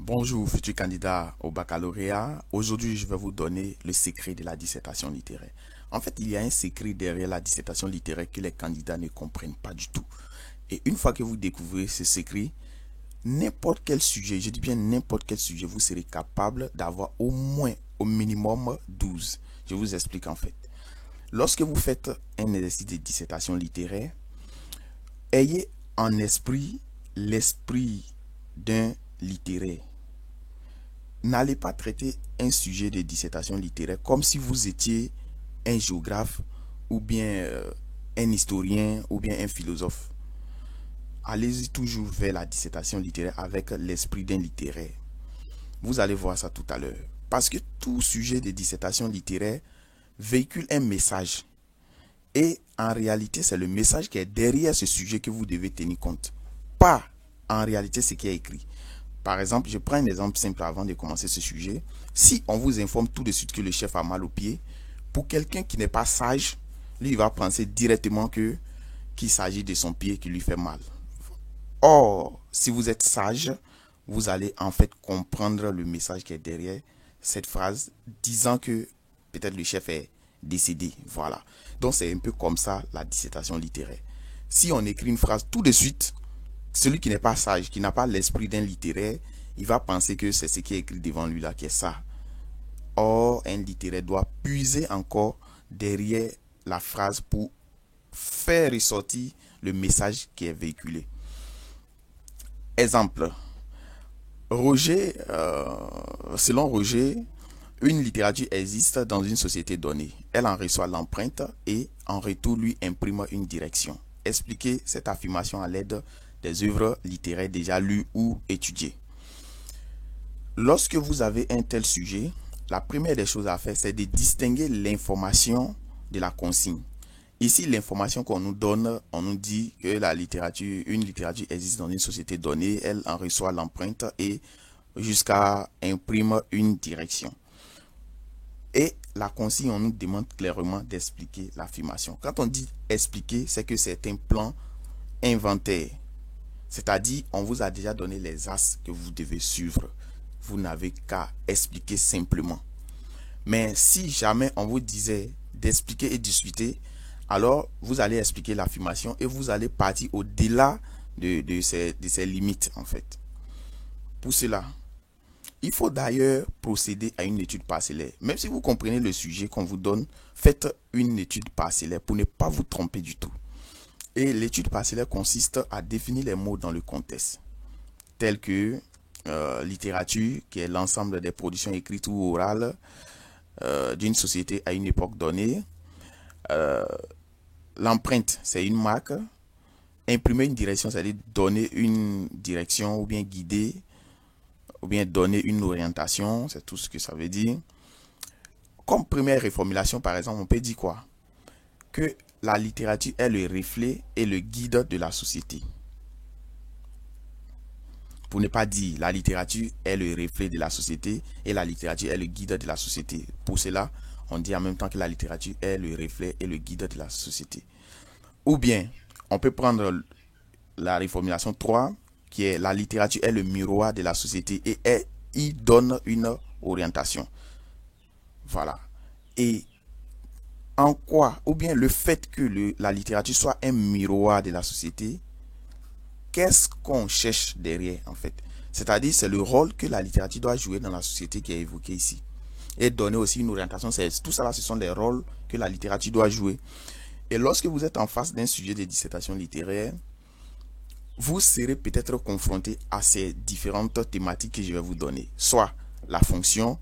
Bonjour, futur candidat au baccalauréat. Aujourd'hui, je vais vous donner le secret de la dissertation littéraire. En fait, il y a un secret derrière la dissertation littéraire que les candidats ne comprennent pas du tout. Et une fois que vous découvrez ce secret, n'importe quel sujet, je dis bien n'importe quel sujet, vous serez capable d'avoir au moins, au minimum 12. Je vous explique en fait. Lorsque vous faites un exercice de dissertation littéraire, ayez en esprit l'esprit d'un littéraire. N'allez pas traiter un sujet de dissertation littéraire comme si vous étiez un géographe ou bien un historien ou bien un philosophe. Allez-y toujours vers la dissertation littéraire avec l'esprit d'un littéraire. Vous allez voir ça tout à l'heure. Parce que tout sujet de dissertation littéraire véhicule un message. Et en réalité, c'est le message qui est derrière ce sujet que vous devez tenir compte. Pas en réalité ce qui est écrit. Par exemple, je prends un exemple simple avant de commencer ce sujet. Si on vous informe tout de suite que le chef a mal au pied, pour quelqu'un qui n'est pas sage, lui il va penser directement qu'il s'agit de son pied qui lui fait mal. Or, si vous êtes sage, vous allez en fait comprendre le message qui est derrière cette phrase disant que peut-être le chef est décédé. Voilà. Donc c'est un peu comme ça la dissertation littéraire. Si on écrit une phrase tout de suite, celui qui n'est pas sage, qui n'a pas l'esprit d'un littéraire, il va penser que c'est ce qui est écrit devant lui là qui est ça. Or, un littéraire doit puiser encore derrière la phrase pour faire ressortir le message qui est véhiculé. Exemple. Roger, selon Roger, une littérature existe dans une société donnée. Elle en reçoit l'empreinte et en retour lui imprime une direction. Expliquez cette affirmation à l'aide des œuvres littéraires déjà lues ou étudiées. Lorsque vous avez un tel sujet, la première des choses à faire, c'est de distinguer l'information de la consigne. Ici, l'information qu'on nous donne, on nous dit que une littérature existe dans une société donnée, elle en reçoit l'empreinte et jusqu'à imprime une direction. Et la consigne, on nous demande clairement d'expliquer l'affirmation. Quand on dit expliquer, c'est que c'est un plan inventaire. C'est-à-dire, on vous a déjà donné les axes que vous devez suivre. Vous n'avez qu'à expliquer simplement. Mais si jamais on vous disait d'expliquer et discuter, alors vous allez expliquer l'affirmation et vous allez partir au-delà de ces limites en fait. Pour cela, il faut d'ailleurs procéder à une étude parcellaire. Même si vous comprenez le sujet qu'on vous donne, faites une étude parcellaire pour ne pas vous tromper du tout. Et l'étude parcellaire consiste à définir les mots dans le contexte, tels que littérature, qui est l'ensemble des productions écrites ou orales d'une société à une époque donnée. L'empreinte, c'est une marque. Imprimer une direction, c'est-à-dire donner une direction ou bien guider ou bien donner une orientation, c'est tout ce que ça veut dire. Comme première reformulation, par exemple, on peut dire quoi? Que la littérature est le reflet et le guide de la société. Pour ne pas dire la littérature est le reflet de la société et la littérature est le guide de la société. Pour cela, on dit en même temps que la littérature est le reflet et le guide de la société. Ou bien, on peut prendre la reformulation 3, qui est la littérature est le miroir de la société et y donne une orientation. Voilà. Et en quoi, ou bien le fait que la littérature soit un miroir de la société, qu'est-ce qu'on cherche derrière en fait? C'est-à-dire, c'est le rôle que la littérature doit jouer dans la société qui est évoquée ici. Et donner aussi une orientation. Tout ça là, ce sont les rôles que la littérature doit jouer. Et lorsque vous êtes en face d'un sujet de dissertation littéraire, vous serez peut-être confronté à ces différentes thématiques que je vais vous donner. Soit la fonction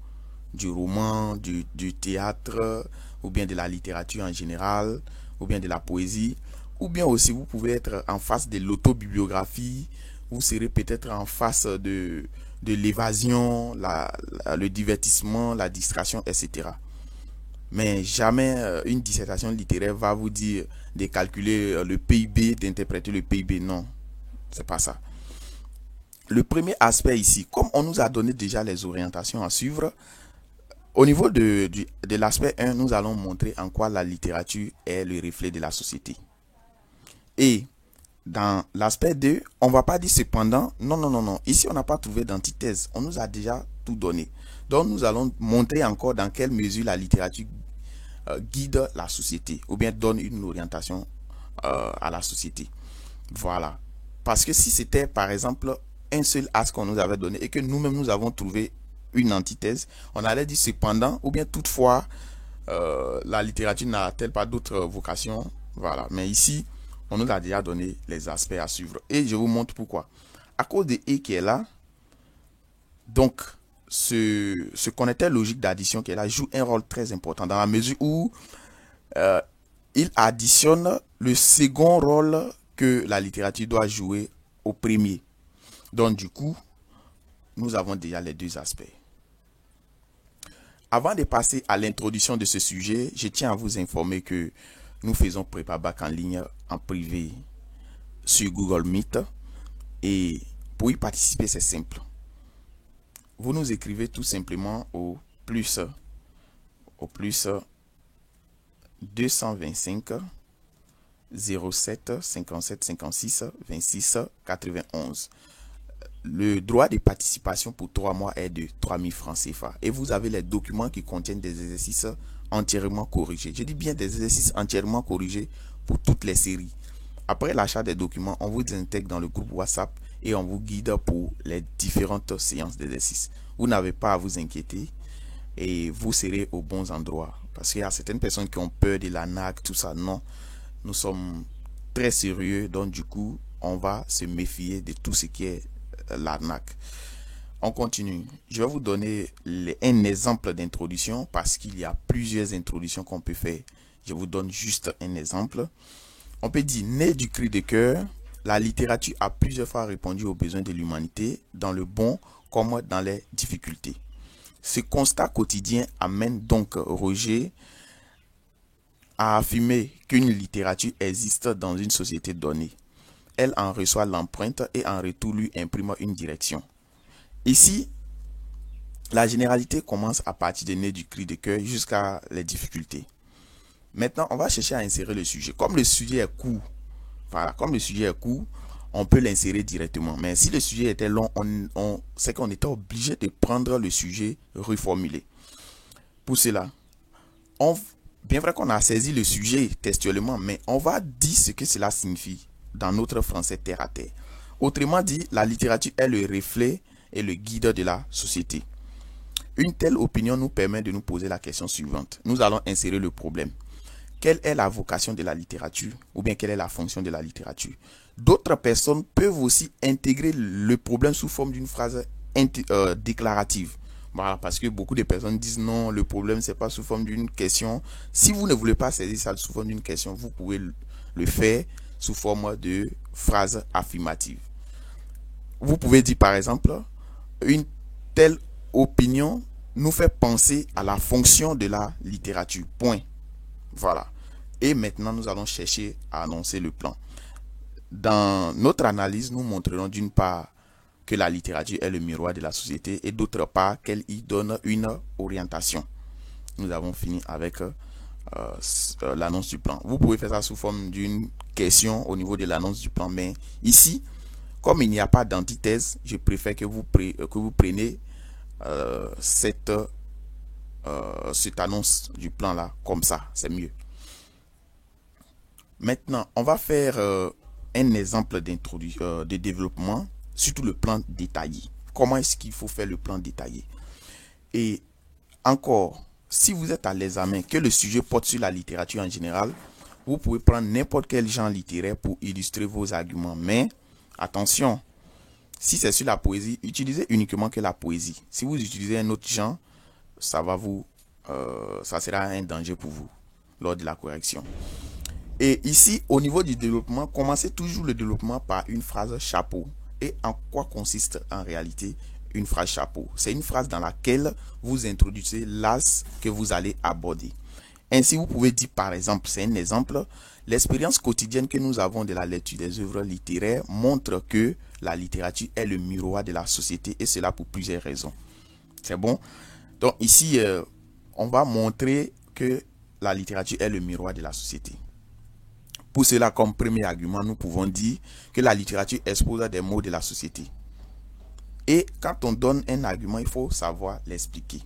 du roman, du théâtre, ou bien de la littérature en général, ou bien de la poésie, ou bien aussi vous pouvez être en face de l'autobiographie, vous serez peut-être en face de l'évasion, le divertissement, la distraction, etc. Mais jamais une dissertation littéraire va vous dire de calculer le PIB, d'interpréter le PIB. Non, c'est pas ça. Le premier aspect ici, comme on nous a donné déjà les orientations à suivre, au niveau de l'aspect 1, nous allons montrer en quoi la littérature est le reflet de la société. Et dans l'aspect 2, on ne va pas dire cependant, non, non, non, non. Ici, on n'a pas trouvé d'antithèse. On nous a déjà tout donné. Donc, nous allons montrer encore dans quelle mesure la littérature guide la société ou bien donne une orientation à la société. Voilà. Parce que si c'était, par exemple, un seul axe qu'on nous avait donné et que nous-mêmes, nous avons trouvé une antithèse, on allait dire cependant ou bien toutefois, la littérature n'a-t-elle pas d'autres vocations. Voilà. Mais ici, on nous a déjà donné les aspects à suivre. Et je vous montre pourquoi. À cause de et qui est là, donc, ce connecteur logique d'addition qui est là joue un rôle très important dans la mesure où il additionne le second rôle que la littérature doit jouer au premier. Donc, du coup, nous avons déjà les deux aspects. Avant de passer à l'introduction de ce sujet, je tiens à vous informer que nous faisons Prépa Bac en ligne en privé sur Google Meet. Et pour y participer, c'est simple. Vous nous écrivez tout simplement au plus 225 07 57 56 26 91. Le droit de participation pour 3 mois est de 3000 francs CFA. Et vous avez les documents qui contiennent des exercices entièrement corrigés. Je dis bien des exercices entièrement corrigés pour toutes les séries. Après l'achat des documents, on vous intègre dans le groupe WhatsApp et on vous guide pour les différentes séances d'exercices. Vous n'avez pas à vous inquiéter et vous serez aux bons endroits. Parce qu'il y a certaines personnes qui ont peur de l'arnaque, tout ça. Non, nous sommes très sérieux. Donc du coup, on va se méfier de tout ce qui est l'arnaque. On continue. Je vais vous donner un exemple d'introduction parce qu'il y a plusieurs introductions qu'on peut faire. Je vous donne juste un exemple. On peut dire, né du cri de cœur, la littérature a plusieurs fois répondu aux besoins de l'humanité, dans le bon comme dans les difficultés. Ce constat quotidien amène donc Roger à affirmer qu'une littérature existe dans une société donnée. Elle en reçoit l'empreinte et en retour lui imprime une direction. Ici, la généralité commence à partir des nez du cri de cœur jusqu'à les difficultés. Maintenant, on va chercher à insérer le sujet. Comme le sujet est court, voilà, comme le sujet est court, on peut l'insérer directement. Mais si le sujet était long, c'est qu'on était obligé de prendre le sujet reformulé. Pour cela, bien vrai qu'on a saisi le sujet textuellement, mais on va dire ce que cela signifie dans notre français terre à terre. Autrement dit, la littérature est le reflet et le guide de la société. Une telle opinion nous permet de nous poser la question suivante. Nous allons insérer le problème. Quelle est la vocation de la littérature ou bien quelle est la fonction de la littérature? D'autres personnes peuvent aussi intégrer le problème sous forme d'une phrase déclarative. Voilà, parce que beaucoup de personnes disent non, le problème c'est pas sous forme d'une question. Si vous ne voulez pas saisir ça sous forme d'une question, vous pouvez le faire sous forme de phrase affirmative. Vous pouvez dire par exemple, une telle opinion nous fait penser à la fonction de la littérature. Point. Voilà. Et maintenant, nous allons chercher à annoncer le plan. Dans notre analyse, nous montrerons d'une part que la littérature est le miroir de la société et d'autre part qu'elle y donne une orientation. Nous avons fini avec l'annonce du plan. Vous pouvez faire ça sous forme d'une question au niveau de l'annonce du plan, mais ici, comme il n'y a pas d'antithèse, je préfère que vous preniez cette annonce du plan là comme ça, c'est mieux. Maintenant, on va faire un exemple de développement, surtout le plan détaillé. Comment est-ce qu'il faut faire le plan détaillé? Et encore, si vous êtes à l'examen, que le sujet porte sur la littérature en général, vous pouvez prendre n'importe quel genre littéraire pour illustrer vos arguments. Mais attention, si c'est sur la poésie, utilisez uniquement que la poésie. Si vous utilisez un autre genre, ça sera un danger pour vous lors de la correction. Et ici, au niveau du développement, commencez toujours le développement par une phrase chapeau. Et en quoi consiste en réalité une phrase chapeau? C'est une phrase dans laquelle vous introduisez l'axe que vous allez aborder. Ainsi, vous pouvez dire par exemple, c'est un exemple, l'expérience quotidienne que nous avons de la lecture des œuvres littéraires montre que la littérature est le miroir de la société et cela pour plusieurs raisons. C'est bon? Donc ici, on va montrer que la littérature est le miroir de la société. Pour cela, comme premier argument, nous pouvons dire que la littérature expose des maux de la société. Et quand on donne un argument, il faut savoir l'expliquer.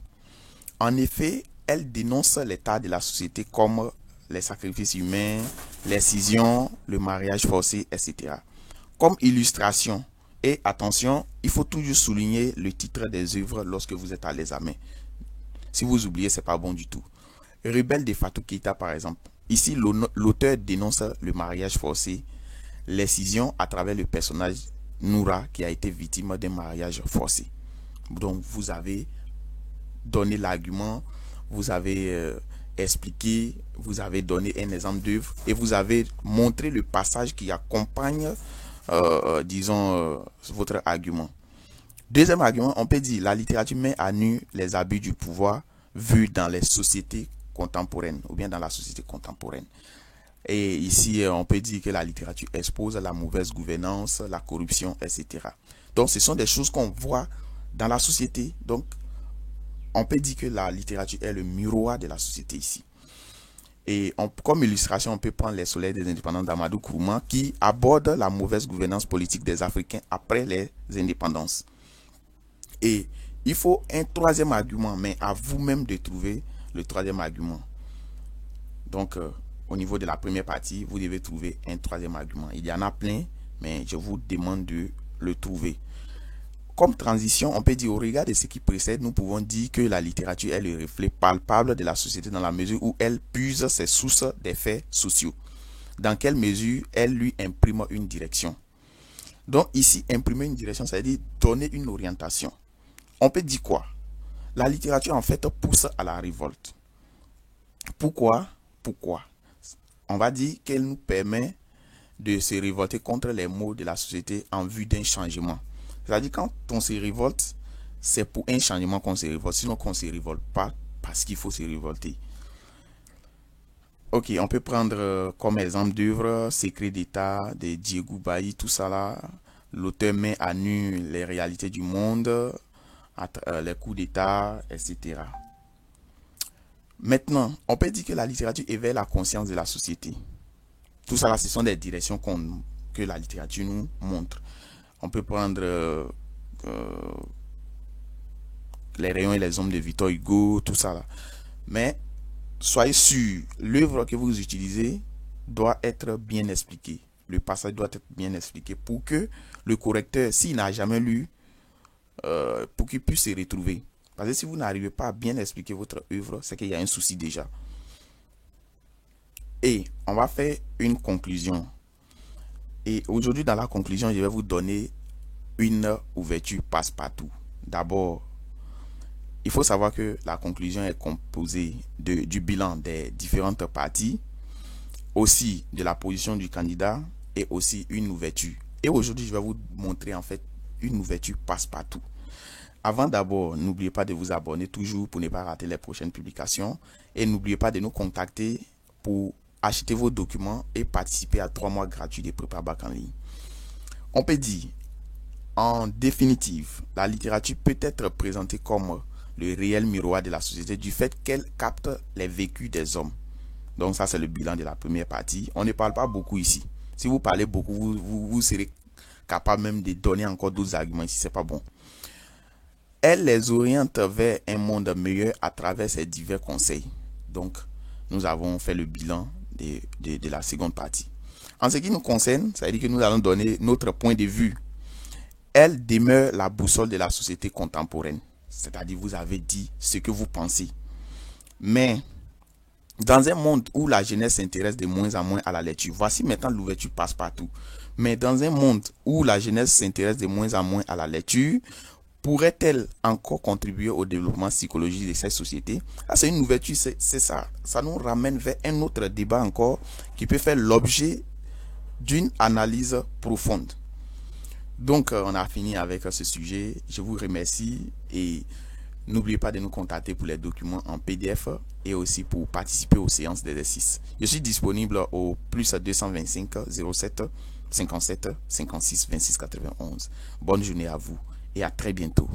En effet, elle dénonce l'état de la société comme les sacrifices humains, l'excision, le mariage forcé, etc. Comme illustration, et attention, il faut toujours souligner le titre des œuvres lorsque vous êtes à l'examen. Si vous oubliez, c'est pas bon du tout. Rebelle de Fatou Keita, par exemple. Ici, l'auteur dénonce le mariage forcé, l'excision à travers le personnage Noura qui a été victime d'un mariage forcé. Donc, vous avez donné l'argument, vous avez expliqué, vous avez donné un exemple d'œuvre et vous avez montré le passage qui accompagne, disons, votre argument. Deuxième argument, on peut dire la littérature met à nu les abus du pouvoir vus dans les sociétés contemporaines ou bien dans la société contemporaine. Et ici, on peut dire que la littérature expose la mauvaise gouvernance, la corruption, etc. Donc, ce sont des choses qu'on voit dans la société. Donc, on peut dire que la littérature est le miroir de la société ici. Et comme illustration, on peut prendre les Soleils des indépendants d'Amadou Kourouma qui aborde la mauvaise gouvernance politique des Africains après les indépendances. Et il faut un troisième argument, mais à vous-même de trouver le troisième argument. Donc, au niveau de la première partie, vous devez trouver un troisième argument. Il y en a plein, mais je vous demande de le trouver. Comme transition, on peut dire au regard de ce qui précède, nous pouvons dire que la littérature est le reflet palpable de la société dans la mesure où elle puise ses sources des faits sociaux. Dans quelle mesure elle lui imprime une direction. Donc ici, imprimer une direction, ça veut dire donner une orientation. On peut dire quoi? La littérature en fait pousse à la révolte. Pourquoi? On va dire qu'elle nous permet de se révolter contre les maux de la société en vue d'un changement. C'est-à-dire quand on se révolte, c'est pour un changement qu'on se révolte. Sinon qu'on ne se révolte pas parce qu'il faut se révolter. Ok, on peut prendre comme exemple d'œuvre Secret d'État de Diego Bailly, tout ça là. L'auteur met à nu les réalités du monde, les coups d'État, etc. Maintenant, on peut dire que la littérature éveille la conscience de la société. Tout ça là, ce sont des directions que la littérature nous montre. On peut prendre Les rayons et les ombres de Victor Hugo, tout ça là. Mais soyez sûr, l'œuvre que vous utilisez doit être bien expliquée. Le passage doit être bien expliqué pour que le correcteur, s'il n'a jamais lu, pour qu'il puisse se retrouver. Parce que si vous n'arrivez pas à bien expliquer votre œuvre, c'est qu'il y a un souci déjà. Et on va faire une conclusion. Et aujourd'hui, dans la conclusion, je vais vous donner une ouverture passe-partout. D'abord, il faut savoir que la conclusion est composée du bilan des différentes parties, aussi de la position du candidat et aussi une ouverture. Et aujourd'hui, je vais vous montrer en fait une ouverture passe-partout. Avant d'abord, n'oubliez pas de vous abonner toujours pour ne pas rater les prochaines publications. Et n'oubliez pas de nous contacter pour acheter vos documents et participer à 3 mois gratuits de prépa bac en ligne. On peut dire, en définitive, la littérature peut être présentée comme le réel miroir de la société du fait qu'elle capte les vécus des hommes. Donc ça, c'est le bilan de la première partie. On ne parle pas beaucoup ici. Si vous parlez beaucoup, vous serez capable même de donner encore d'autres arguments si c'est pas bon. Elle les oriente vers un monde meilleur à travers ses divers conseils. Donc, nous avons fait le bilan de la seconde partie. En ce qui nous concerne, ça veut dire que nous allons donner notre point de vue. Elle demeure la boussole de la société contemporaine. C'est-à-dire, vous avez dit ce que vous pensez. Mais, dans un monde où la jeunesse s'intéresse de moins en moins à la lecture, voici maintenant l'ouverture passe-partout. Mais dans un monde où la jeunesse s'intéresse de moins en moins à la lecture, pourrait-elle encore contribuer au développement psychologique de cette société? Là, c'est une ouverture, c'est ça. Ça nous ramène vers un autre débat encore qui peut faire l'objet d'une analyse profonde. Donc, on a fini avec ce sujet. Je vous remercie et n'oubliez pas de nous contacter pour les documents en PDF et aussi pour participer aux séances d'exercice. Je suis disponible au plus 225 07 57 56 26 91. Bonne journée à vous et à très bientôt.